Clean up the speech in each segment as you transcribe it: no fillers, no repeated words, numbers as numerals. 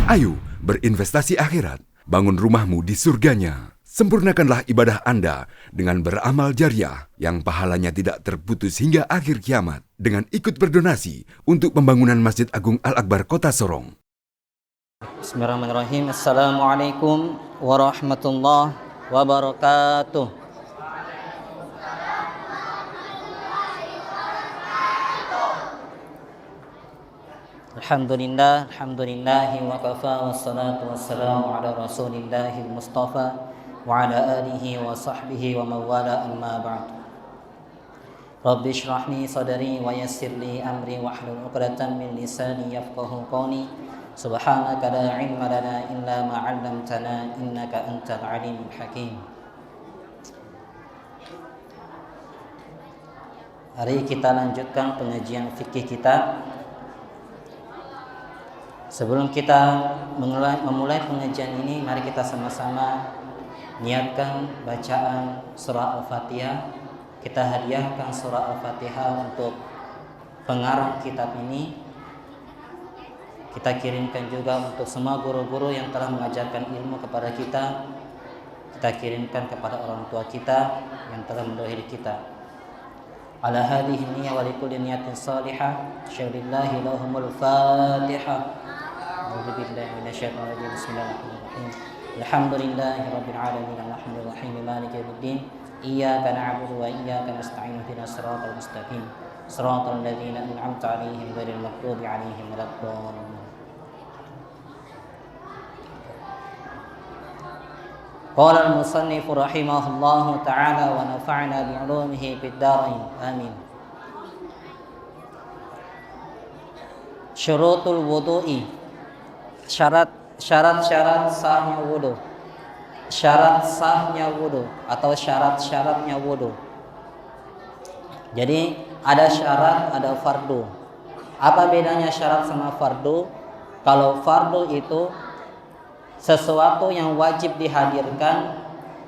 Ayo berinvestasi akhirat, bangun rumahmu di surganya. Sempurnakanlah ibadah Anda dengan beramal jariah yang pahalanya tidak terputus hingga akhir kiamat dengan ikut berdonasi untuk pembangunan Masjid Agung Al-Akbar Kota Sorong. Bismillahirrahmanirrahim. Assalamualaikum warahmatullahi wabarakatuh. Alhamdulillahi wa kafa, wassalatu wassalamu ala rasulillahi mustafa wa ala alihi wa sahbihi wa mawala, amma ba'd. Rabbi shrah li sadri wa yassir li amri wahlul 'uqdatam min lisani yafqahu qawli. Subhanaka la ilma lana illa ma 'allamtana innaka antal alimul hakim. Hari kita lanjutkan pengajian fikih kita. Sebelum kita memulai pengajian ini, mari kita sama-sama niatkan bacaan surah Al-Fatihah. Kita hadiahkan surah Al-Fatihah untuk pengarang kitab ini. Kita kirimkan juga untuk semua guru-guru yang telah mengajarkan ilmu kepada kita. Kita kirimkan kepada orang tua kita yang telah mendahului kita. Ala hadhihi niyyah wa likulli niyatin salihah. Syarillahi lahumul Fatihah. A'udzu billahi minasyaitonir rajim. Bismillahirrahmanirrahim. Alhamdulillahirabbil alamin arrahmanir rahim maliki yaumiddin. Iyyaka na'budu wa iyyaka nasta'in ihdinas siratal mustaqim. Siratal ladzina an'amta 'alaihim ghairil maghdubi 'alaihim waladdallin. Qala al-musannif rahimahullahu ta'ala wa nafa'na bi'ulumihi fid dharain. Amin. Syurutul wudu'i. Syarat-syarat sahnya wudu. Syarat sahnya wudu atau syarat-syaratnya wudu. Jadi ada syarat, ada fardu. Apa bedanya syarat sama fardu? Kalau fardu itu sesuatu yang wajib dihadirkan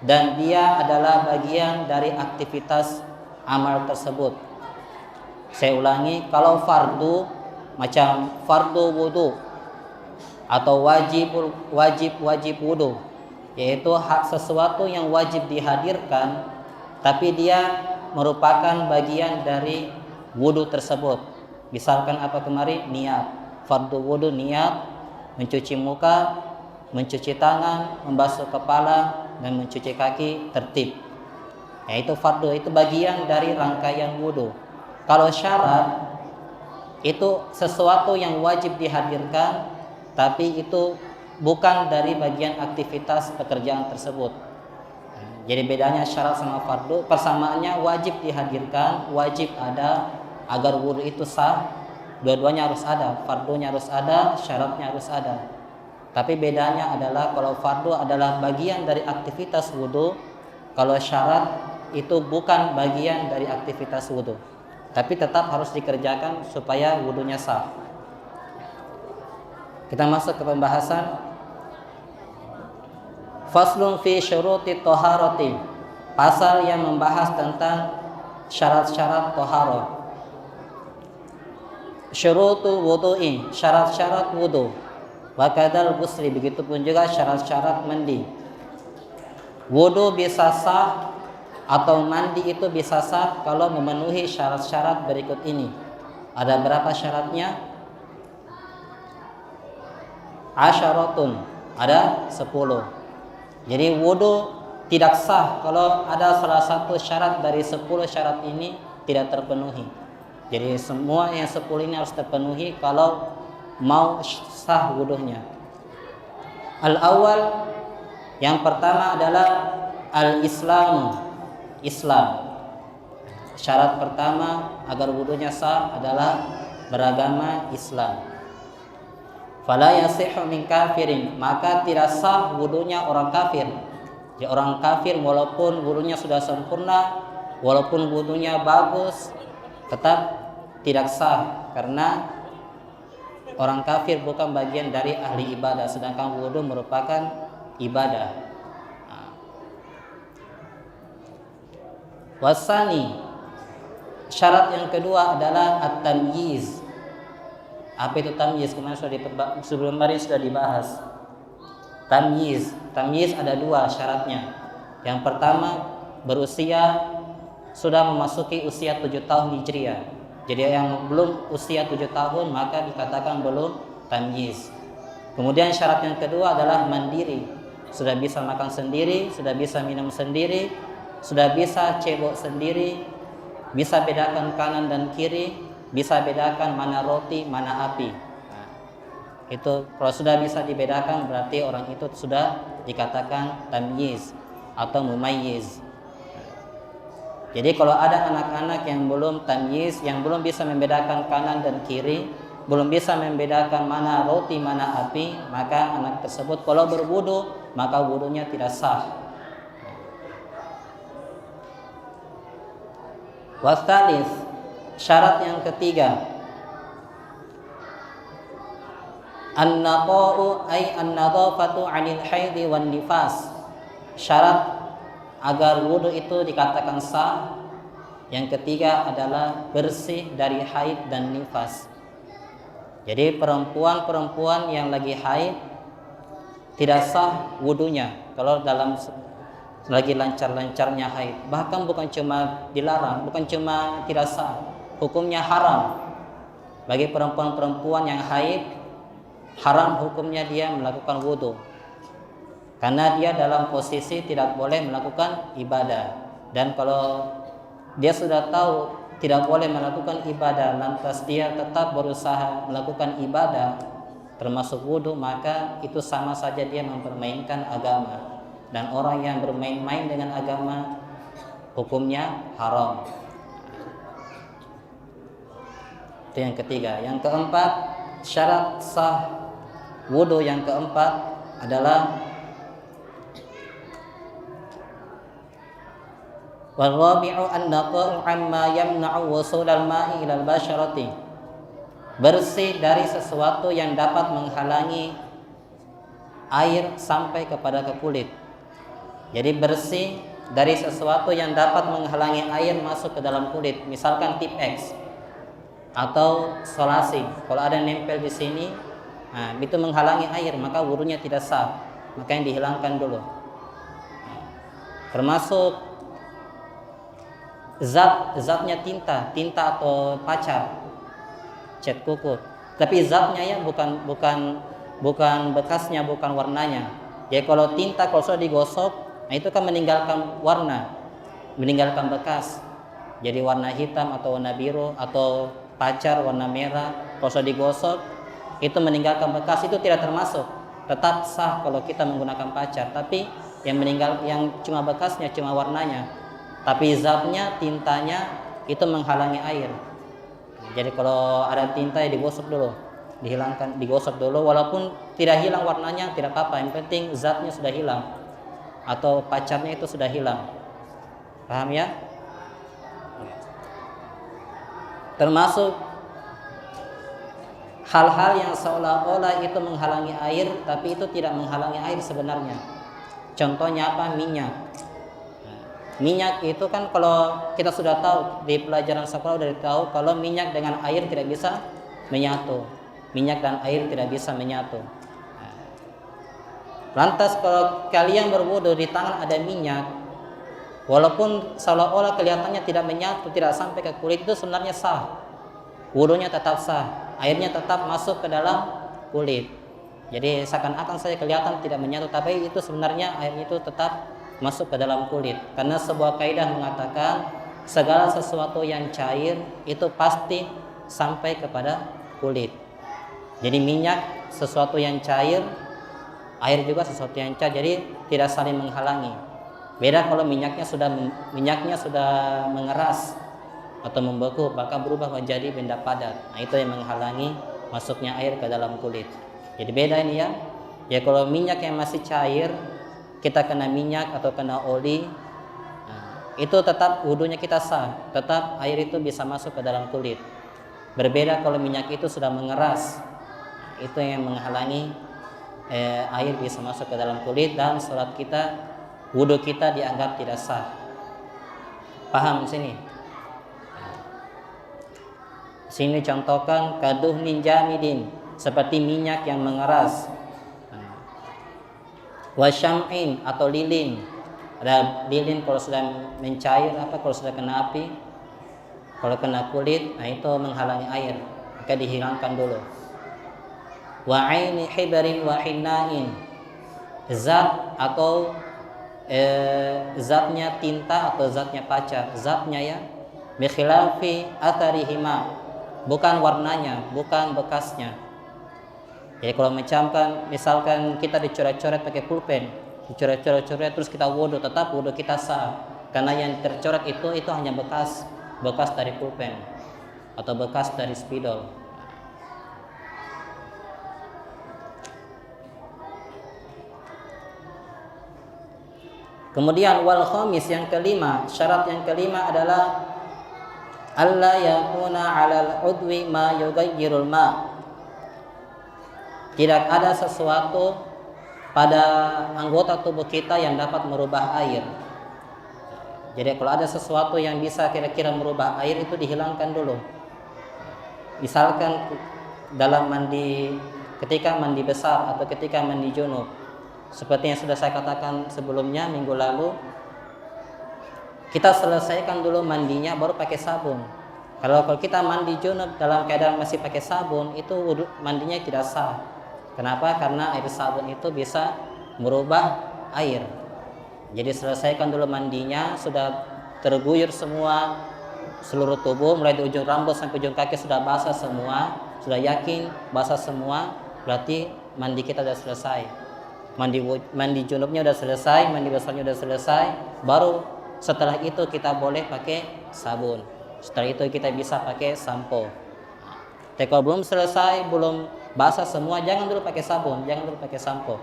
dan dia adalah bagian dari aktivitas amal tersebut. Saya ulangi, kalau fardu macam fardu wudu atau wajib wudu, yaitu sesuatu yang wajib dihadirkan tapi dia merupakan bagian dari wudu tersebut. Misalkan apa kemarin? Niat. Fardu wudu niat, mencuci muka, mencuci tangan, membasuh kepala, dan mencuci kaki tertib. Yaitu fardu, itu bagian dari rangkaian wudu. Kalau syarat itu sesuatu yang wajib dihadirkan tapi itu bukan dari bagian aktivitas pekerjaan tersebut. Jadi bedanya syarat sama fardu, persamaannya wajib dihadirkan, wajib ada agar wudu itu sah. Dua-duanya harus ada, fardunya harus ada, syaratnya harus ada. Tapi bedanya adalah kalau fardu adalah bagian dari aktivitas wudu, kalau syarat itu bukan bagian dari aktivitas wudu, tapi tetap harus dikerjakan supaya wudunya sah. Kita masuk ke pembahasan. Faslun fi syuruti thaharati. Pasal yang membahas tentang syarat-syarat thaharah. Syurutul wudu'i, syarat-syarat wudu. Wa kadzal ghusli, begitupun juga syarat-syarat mandi. Wudu bisa sah atau mandi itu bisa sah kalau memenuhi syarat-syarat berikut ini. Ada berapa syaratnya? Asyaratun, ada 10. Jadi wudu tidak sah kalau ada salah satu syarat dari 10 syarat ini tidak terpenuhi. Jadi semua yang 10 ini harus terpenuhi kalau mau sah wudunya. Al-awwal, yang pertama adalah al-islamu, Islam. Syarat pertama agar wudunya sah adalah beragama Islam. Fala yasihhu min kafirin, maka tidak sah wudunya orang kafir. Jadi orang kafir walaupun wudunya sudah sempurna, walaupun wudunya bagus, tetap tidak sah karena orang kafir bukan bagian dari ahli ibadah, sedangkan wudu merupakan ibadah. Wasani, syarat yang kedua adalah at-tamyiz. Apa itu tamyiz? Kemarin sudah dibahas. Tamyiz ada dua syaratnya. Yang pertama, berusia sudah memasuki usia 7 tahun Hijriah. Jadi yang belum usia 7 tahun maka dikatakan belum tamyiz. Kemudian syarat yang kedua adalah mandiri. Sudah bisa makan sendiri, sudah bisa minum sendiri, sudah bisa cebok sendiri, bisa bedakan kanan dan kiri, bisa bedakan mana roti, mana api. Nah, itu kalau sudah bisa dibedakan berarti orang itu sudah dikatakan tamyiz atau mumayyiz. Jadi kalau ada anak-anak yang belum tamyiz, yang belum bisa membedakan kanan dan kiri, belum bisa membedakan mana roti, mana api, maka anak tersebut kalau berwudu, maka wudunya tidak sah. Wastalis, syarat yang ketiga, an-naqa'u ay an-nadhafatu 'anil haidhi wan nifas. Syarat agar wudu itu dikatakan sah, yang ketiga adalah bersih dari haid dan nifas. Jadi perempuan-perempuan yang lagi haid tidak sah wudunya kalau dalam lagi lancar-lancarnya haid. Bahkan bukan cuma dilarang, bukan cuma tidak sah, hukumnya haram. Bagi perempuan-perempuan yang haid, haram hukumnya dia melakukan wudu. Karena dia dalam posisi tidak boleh melakukan ibadah. Dan kalau dia sudah tahu tidak boleh melakukan ibadah, lantas dia tetap berusaha melakukan ibadah termasuk wudu, maka itu sama saja dia mempermainkan agama. Dan orang yang bermain-main dengan agama hukumnya haram. Itu yang ketiga. Yang keempat, syarat sah wudu yang keempat adalah wal-rabi'u an-naqa'u 'amma yamna'u wusulal ma'i ilal basharati. Bersih dari sesuatu yang dapat menghalangi air sampai kepada ke kulit. Jadi bersih dari sesuatu yang dapat menghalangi air masuk ke dalam kulit, misalkan tip X atau solasi. Kalau ada nempel di sini, nah, itu menghalangi air, maka wudunya tidak sah, maka yang dihilangkan dulu. Termasuk zatnya tinta atau pacar, cat kuku. Tapi zatnya ya, bukan bekasnya, bukan warnanya. Jadi kalau tinta kalau sudah digosok, nah itu kan meninggalkan warna, meninggalkan bekas. Jadi warna hitam atau warna biru atau pacar warna merah, kalau sudah digosok itu meninggalkan bekas, itu tidak termasuk. Tetap sah kalau kita menggunakan pacar, tapi yang cuma bekasnya, cuma warnanya. Tapi zatnya, tintanya itu menghalangi air. Jadi kalau ada tinta ya digosok dulu, dihilangkan, digosok dulu, walaupun tidak hilang warnanya tidak apa-apa, yang penting zatnya sudah hilang atau pacarnya itu sudah hilang. Paham ya? Termasuk hal-hal yang seolah-olah itu menghalangi air, tapi itu tidak menghalangi air sebenarnya. Contohnya apa? Minyak itu kan kalau kita sudah tahu di pelajaran sekolah sudah tahu kalau minyak dengan air tidak bisa menyatu. Minyak dan air tidak bisa menyatu. Lantas kalau kalian berwudu di tangan ada minyak, walaupun seolah-olah kelihatannya tidak menyatu, tidak sampai ke kulit, itu sebenarnya sah. Wudunya tetap sah, airnya tetap masuk ke dalam kulit. Jadi seakan-akan saya kelihatan tidak menyatu, tapi itu sebenarnya airnya itu tetap masuk ke dalam kulit. Karena sebuah kaidah mengatakan segala sesuatu yang cair itu pasti sampai kepada kulit. Jadi minyak sesuatu yang cair, air juga sesuatu yang cair, jadi tidak saling menghalangi. Beda kalau minyaknya sudah mengeras atau membeku, maka berubah menjadi benda padat. Nah, itu yang menghalangi masuknya air ke dalam kulit. Jadi beda ini ya. Ya kalau minyak yang masih cair, kita kena minyak atau kena oli, nah, itu tetap wudunya kita sah, tetap air itu bisa masuk ke dalam kulit. Berbeda kalau minyak itu sudah mengeras, nah, itu yang menghalangi air bisa masuk ke dalam kulit dan sholat kita, wudu kita dianggap tidak sah. Paham sini? Sini contohkan kaduhnin jamidin, seperti minyak yang mengeras. Wasyam'in atau lilin. Ada lilin kalau sudah mencair, kalau sudah kena api, kalau kena kulit, itu menghalangi air, maka dihilangkan dulu. Wa aini hibarin wa hinnain, zat atau zatnya tinta atau zatnya pacar, zatnya ya, bi khilafi atharihima, bukan warnanya, bukan bekasnya. Jadi kalau mencampkan, misalkan kita dicoret-coret pakai pulpen, dicoret-coret terus kita wudu, tetap wudu kita sah, karena yang tercoret itu hanya bekas dari pulpen atau bekas dari spidol. Kemudian wal khamis, yang kelima, syarat yang kelima adalah alla yakuna 'alal udwi ma yughayyirul ma'. Tidak ada sesuatu pada anggota tubuh kita yang dapat merubah air. Jadi kalau ada sesuatu yang bisa kira-kira merubah air, itu dihilangkan dulu. Misalkan dalam mandi, ketika mandi besar atau ketika mandi junub, seperti yang sudah saya katakan sebelumnya minggu lalu, kita selesaikan dulu mandinya baru pakai sabun. Kalau kita mandi junub dalam keadaan masih pakai sabun, itu mandinya tidak sah. Kenapa? Karena air sabun itu bisa merubah air. Jadi selesaikan dulu mandinya, sudah terguyur semua seluruh tubuh, mulai dari ujung rambut sampai ujung kaki sudah basah semua, sudah yakin basah semua, berarti mandi kita sudah selesai. Mandi junubnya sudah selesai, mandi besarnya sudah selesai, baru setelah itu kita boleh pakai sabun. Setelah itu kita bisa pakai sampo. Tapi kalau belum selesai, belum basah semua, jangan dulu pakai sabun, jangan dulu pakai sampo.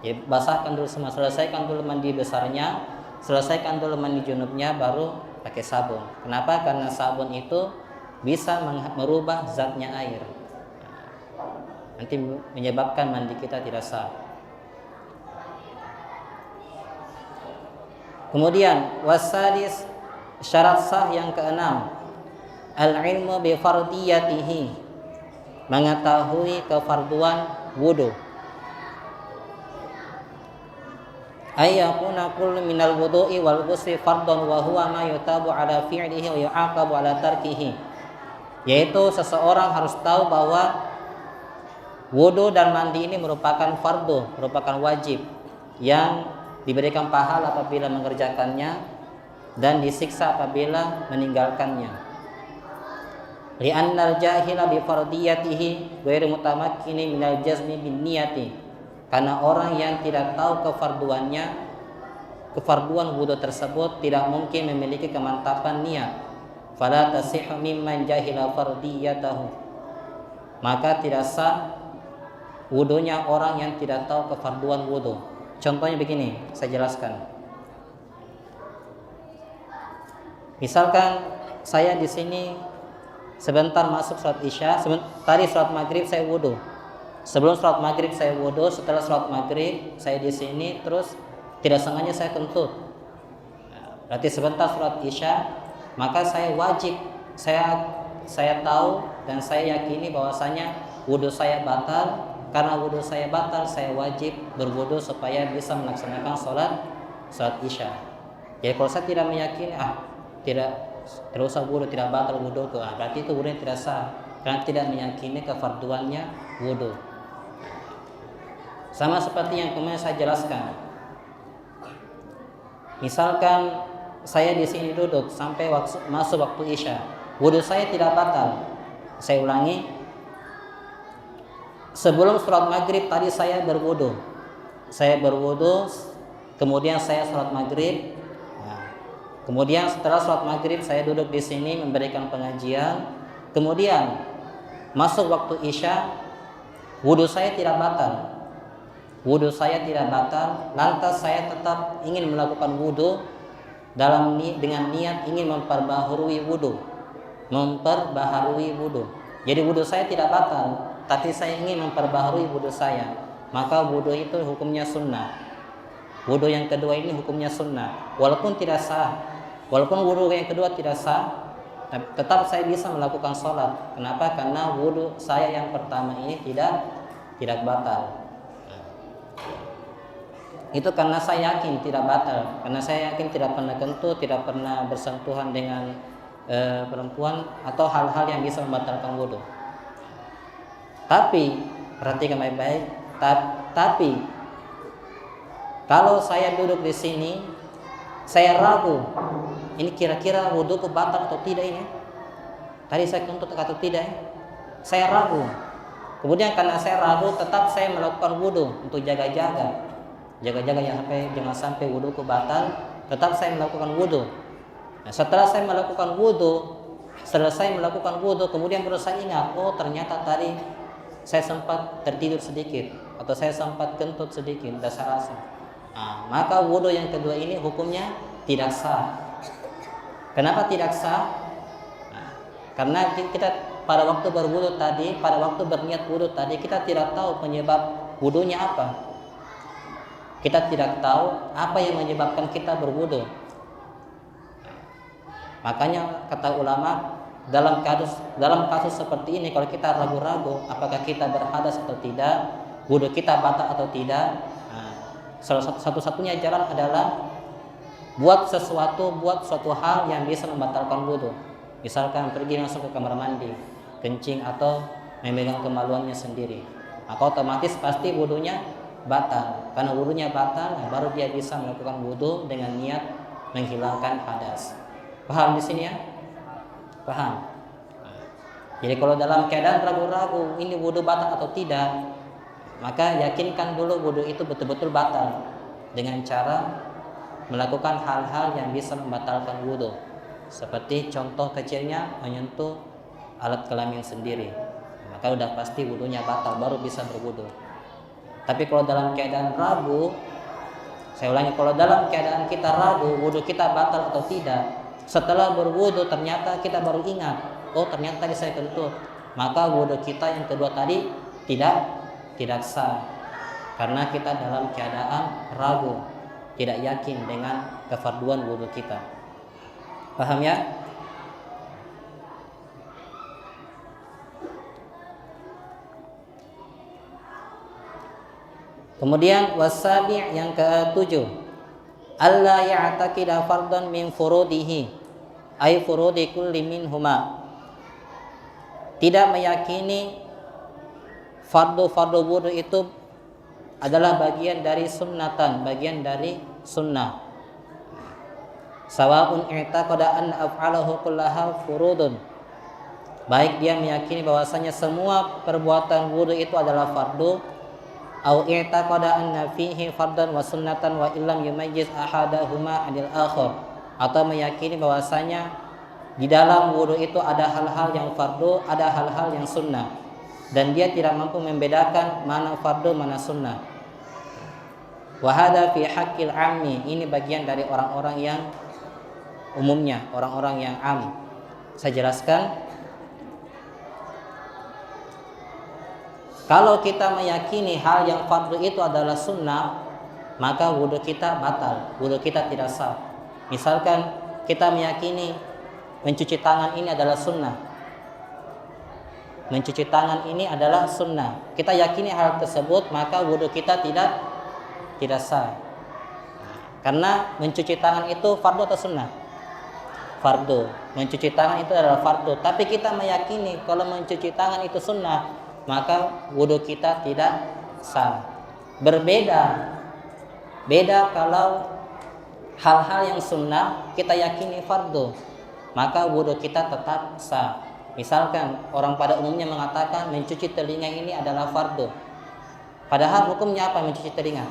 Jadi basahkan dulu semua, selesaikan dulu mandi besarnya, selesaikan dulu mandi junubnya, baru pakai sabun. Kenapa? Karena sabun itu bisa merubah zatnya air. Nanti menyebabkan mandi kita tidak sah. Kemudian wasadis, syarat sah yang keenam, al-ilmu bi fardiyatihi, mengetahui kefarduan wudu. Ayyakuna kullu minal wudu'i wal ghusli fardun wa huwa ma yutabu ala fi'lihi wa yu'aqabu ala tarkihi. Yaitu seseorang harus tahu bahwa wudu dan mandi ini merupakan fardu, merupakan wajib yang diberikan pahala apabila mengerjakannya dan disiksa apabila meninggalkannya. Li'annal jahila bi fardiyatihi ghairu mutamakkinin minal jazmi bin niyati. Karena orang yang tidak tahu kefarduan wudu tersebut tidak mungkin memiliki kemantapan niat. Fala tasihhu mimman jahila fardiyatahu. Maka tidak sah wudunya orang yang tidak tahu kefarduan wudu. Contohnya begini, saya jelaskan. Misalkan saya di sini sebentar masuk sholat isya, tadi sholat maghrib saya wudu. Sebelum sholat maghrib saya wudu, setelah sholat maghrib saya di sini, terus tidak sengaja saya kentut. Berarti sebentar sholat isya, maka saya wajib, saya tahu dan saya yakini bahwasanya wudu saya batal. Karena wudu saya batal, saya wajib berwudu supaya bisa melaksanakan sholat isya. Jadi kalau saya tidak meyakini, tidak usah wudu, tidak batal wudu, berarti itu wudunya tidak sah, karena tidak meyakini kefarduannya wudu. Sama seperti yang kemarin saya jelaskan. Misalkan saya di sini duduk sampai masuk waktu isya, wudu saya tidak batal. Saya ulangi, sebelum sholat maghrib tadi saya berwudu, kemudian saya sholat maghrib. Kemudian setelah sholat maghrib saya duduk di sini memberikan pengajian. Kemudian masuk waktu isya, wudu saya tidak batal. Lantas saya tetap ingin melakukan wudu dengan niat ingin memperbaharui wudu. Jadi wudu saya tidak batal, tapi saya ingin memperbaharui wudu saya. Maka wudu itu hukumnya sunnah. Wudu yang kedua ini hukumnya sunnah. Walaupun wudu yang kedua tidak sah, tetap saya bisa melakukan sholat. Kenapa? Karena wudhu saya yang pertama ini tidak batal. Itu karena saya yakin tidak batal, karena saya yakin tidak pernah kentut, tidak pernah bersentuhan dengan perempuan atau hal-hal yang bisa membatalkan wudhu. Tapi perhatikan baik-baik. Tapi kalau saya duduk di sini, saya ragu, ini kira-kira wudhuku batal atau tidak ini? Tadi saya kentut atau tidak? Saya ragu. Kemudian karena saya ragu, tetap saya melakukan wudhu untuk jaga-jaga ya, jangan sampai wudhuku batal. Tetap saya melakukan wudhu. Nah, setelah saya melakukan wudhu, kemudian baru saya ingat, oh ternyata tadi saya sempat tertidur sedikit atau saya sempat kentut sedikit, dasar rasa. Nah, maka wudhu yang kedua ini hukumnya tidak sah. Kenapa tidak sah? Nah, karena kita pada waktu berwudhu tadi, pada waktu berniat wudhu tadi, kita tidak tahu penyebab wudhunya apa. Kita tidak tahu apa yang menyebabkan kita berwudhu. Makanya kata ulama, dalam kasus seperti ini, kalau kita ragu-ragu apakah kita berhadas atau tidak, wudhu kita batal atau tidak, satu-satunya jalan adalah buat suatu hal yang bisa membatalkan wudhu. Misalkan pergi langsung ke kamar mandi, kencing atau memegang kemaluannya sendiri, maka otomatis pasti wudhunya batal. Karena wudhunya batal, baru dia bisa melakukan wudhu dengan niat menghilangkan hadas. Paham di sini ya? Paham? Jadi kalau dalam keadaan ragu-ragu ini wudhu batal atau tidak, maka yakinkan dulu wudhu itu betul-betul batal dengan cara melakukan hal-hal yang bisa membatalkan wudhu. Seperti contoh kecilnya menyentuh alat kelamin sendiri, maka udah pasti wudhunya batal, baru bisa berwudhu. Tapi kalau dalam keadaan ragu, saya ulangi, kalau dalam keadaan kita ragu wudhu kita batal atau tidak, setelah berwudhu ternyata kita baru ingat, oh ternyata tadi saya kentut, maka wudhu kita yang kedua tadi tidak sah, karena kita dalam keadaan ragu, tidak yakin dengan kefarduan wudhu kita. Paham ya? Kemudian wasabi' yang ke-7, alla ya'taqida fardan min furudihi ay furudi kulli minhuma, tidak meyakini fardu wudu itu adalah bagian dari sunnatan, bagian dari sunnah. Sawa'un i'taqada an af'alahu kullaha furudun, baik dia meyakini bahwasanya semua perbuatan wudu itu adalah fardu, au i'taqada anna fihi fardan wa sunnatan wa illam yumayyiz ahadahuma 'anil akhar, atau meyakini bahwasanya di dalam wudu itu ada hal-hal yang fardu, ada hal-hal yang sunnah, dan dia tidak mampu membedakan mana fardu mana sunnah. Wa hadza fi haqqil 'ammi, ini bagian dari orang-orang yang umumnya, orang-orang yang am. Saya jelaskan. Kalau kita meyakini hal yang fardu itu adalah sunnah, maka wudhu kita batal, wudhu kita tidak sah. Misalkan kita meyakini mencuci tangan ini adalah sunnah, mencuci tangan ini adalah sunnah, kita yakini hal tersebut, maka wudhu kita tidak sah. Karena mencuci tangan itu fardu atau sunnah? Fardu. Mencuci tangan itu adalah fardu, tapi kita meyakini kalau mencuci tangan itu sunnah, maka wudhu kita tidak sah. Beda kalau hal-hal yang sunnah kita yakini fardu, maka wudhu kita tetap sah. Misalkan orang pada umumnya mengatakan mencuci telinga ini adalah fardu, padahal hukumnya apa mencuci telinga?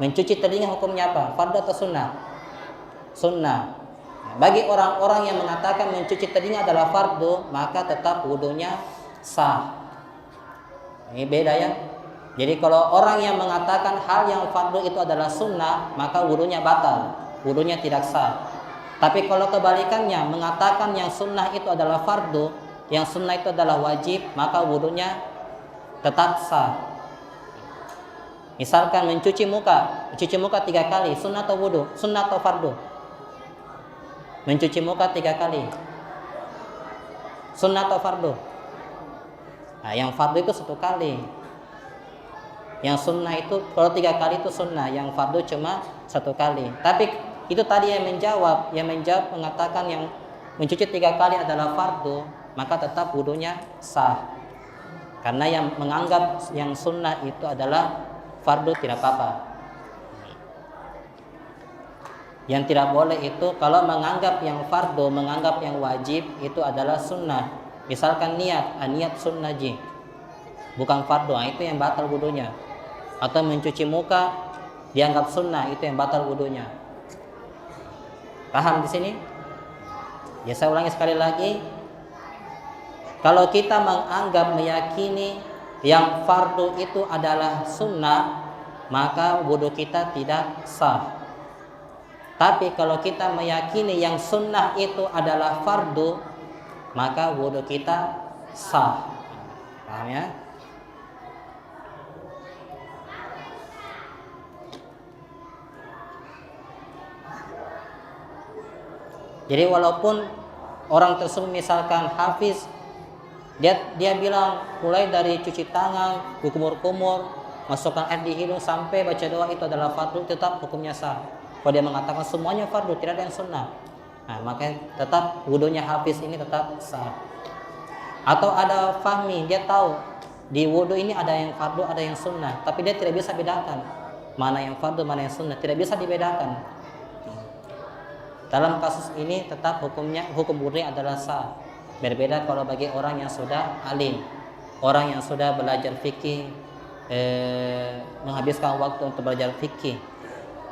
Mencuci telinga hukumnya apa? Fardu atau sunnah? Sunnah. Bagi orang-orang yang mengatakan mencuci telinga adalah fardu, maka tetap wudhunya sah. Ini beda ya. Jadi kalau orang yang mengatakan hal yang fardu itu adalah sunnah, maka wudhunya batal, wudhunya tidak sah. Tapi kalau kebalikannya, mengatakan yang sunnah itu adalah fardu, yang sunnah itu adalah wajib, maka wudhunya tetap sah. Misalkan mencuci muka 3 kali, sunnah atau wudhu? Sunnah atau fardu? mencuci muka 3 kali? Sunnah atau fardu? Nah, yang fardu itu 1 kali. Yang sunnah itu kalau 3 kali itu sunnah, yang fardu cuma 1 kali. Tapi itu tadi yang menjawab mengatakan yang mencuci 3 kali adalah fardu, maka tetap wudunya sah. Karena yang menganggap yang sunnah itu adalah fardu tidak apa-apa. Yang tidak boleh itu kalau menganggap yang fardu, menganggap yang wajib itu adalah sunnah. Misalkan niat sunnah bukan fardu, itu yang batal wudunya. Atau mencuci muka dianggap sunnah, itu yang batal wudunya. Paham di sini? Ya, saya ulangi sekali lagi. Kalau kita menganggap meyakini yang fardu itu adalah sunnah, maka wudu kita tidak sah. Tapi kalau kita meyakini yang sunnah itu adalah fardu, maka wudu kita sah. Paham ya? Jadi walaupun orang tersebut misalkan hafiz, dia bilang mulai dari cuci tangan, kumur-kumur, masukkan air di hidung sampai baca doa itu adalah fardu, tetap hukumnya sah. Kalau dia mengatakan semuanya fardu, tidak ada yang sunnah, nah maka tetap wudunya hafiz ini tetap sah. Atau ada fahmi, dia tahu di wudu ini ada yang fardu, ada yang sunnah, tapi dia tidak bisa bedakan mana yang fardu, mana yang sunnah, tidak bisa dibedakan. Dalam kasus ini tetap hukum wudu adalah sah. Berbeda kalau bagi orang yang sudah alim, orang yang sudah belajar fikih, menghabiskan waktu untuk belajar fikih,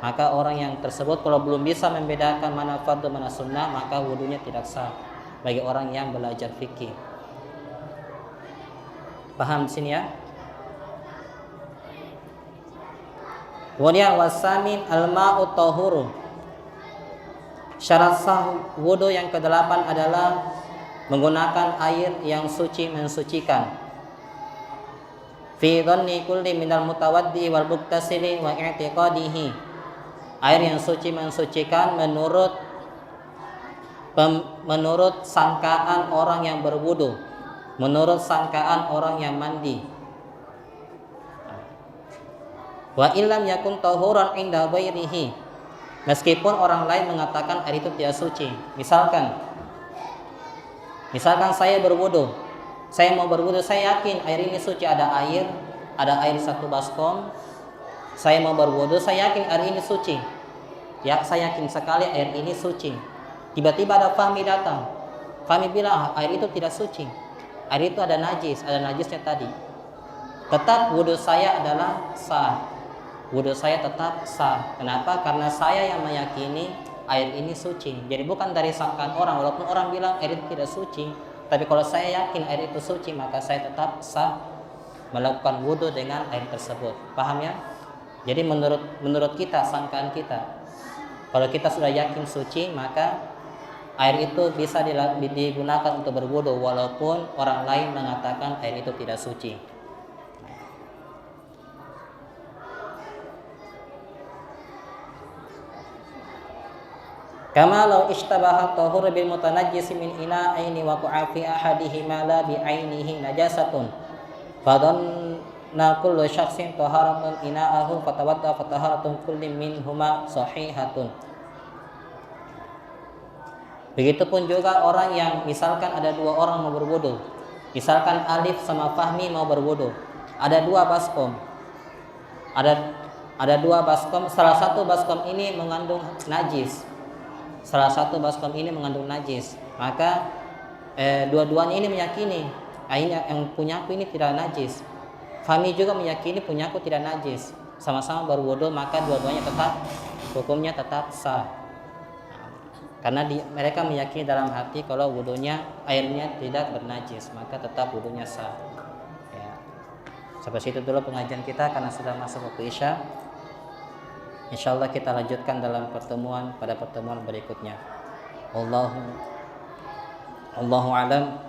maka orang yang tersebut kalau belum bisa membedakan mana fardu mana sunnah, maka wudunya tidak sah bagi orang yang belajar fikih. Paham di sini ya? Kemudian wasamin al-ma'u tahuru. Syarat sah wudu yang ke-8 adalah menggunakan air yang suci mensucikan. Fi dhanni kulli minal mutawaddi wal muktasili wa i'tiqadihi. Air yang suci mensucikan menurut sangkaan orang yang berwudu, menurut sangkaan orang yang mandi. Wa illam yakun tahuran inda ghairihi. Meskipun orang lain mengatakan air itu tidak suci. Misalkan saya berwudu, saya mau berwudu, saya yakin air ini suci, ada air 1 baskom. Saya mau berwudu, saya yakin air ini suci. Ya, saya yakin sekali air ini suci. Tiba-tiba ada Fahmi datang. Fahmi bilang air itu tidak suci. Air itu ada najisnya tadi. Tetap wudu saya adalah sah. Wudu saya tetap sah. Kenapa? Karena saya yang meyakini air ini suci. Jadi bukan dari sangkaan orang. Walaupun orang bilang air itu tidak suci, tapi kalau saya yakin air itu suci, maka saya tetap sah melakukan wudu dengan air tersebut. Paham ya? Jadi menurut kita, sangkaan kita, kalau kita sudah yakin suci, maka air itu bisa digunakan untuk berwudu walaupun orang lain mengatakan air itu tidak suci. Kama law ishtabaha tahur bil mutanajjis min ina'aini wa fi ahadihima la bi ainihi najasatun fadanna kullu syakhsin taharatun ina'ahu fatawadda fataharatun kulli minhuma sahihatun. Begitupun juga orang yang misalkan ada 2 orang mau berwudu, misalkan Alif sama Fahmi mau berwudu, ada 2 baskom, ada 2 baskom, salah satu baskom ini mengandung najis, maka dua-duanya ini meyakini airnya yang punyaku ini tidak najis, Fahmi juga meyakini punyaku tidak najis, sama-sama berwudu, maka dua-duanya tetap hukumnya tetap sah. Karena mereka meyakini dalam hati kalau wudunya airnya tidak bernajis, maka tetap wudunya sah. Ya. Sampai situ dulu pengajian kita karena sudah masuk waktu Isya. Insyaallah kita lanjutkan dalam pada pertemuan berikutnya. Allahu a'lam.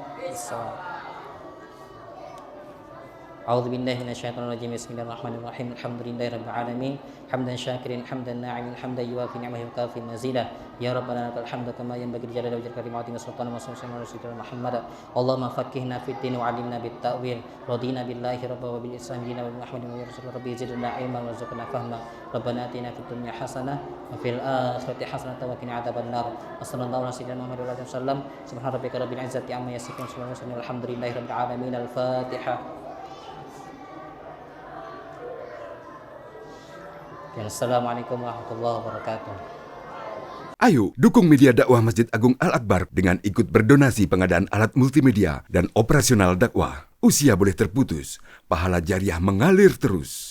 A'udzu billahi minasyaitonir rajim. Bismillahirrahmanirrahim. Alhamdulillahirabbil alamin. Hamdan syakirin, hamdan na'imin, hamdan yuwafi ni'amahu wa yukafi mazidah. Ya Rabbana lakal hamdu kama yanbaghi li jalali wajhika karimati wa sultani wa sallallahu alaihi wa Muhammad. Allahumma faqqihna fid din wa 'allimna bit ta'wil. Radina billahi rabban wa bil islam dinan wa bi Muhammadin wa rasul rabbi zidna ilman warzuqna fahma. Rabbana atina fid dunya hasanah wa fil akhirati hasanah wa qina adzabannar. Wassallallahu ala sayyidina Muhammad wa alihi wasallam. Subhana rabbika rabbil izzati amma yasifun. Alhamdulillahi rabbil alamin. Al-Fatihah. Assalamualaikum warahmatullahi wabarakatuh. Ayo, dukung media dakwah Masjid Agung Al-Akbar dengan ikut berdonasi pengadaan alat multimedia dan operasional dakwah. Usia boleh terputus, pahala jariah mengalir terus.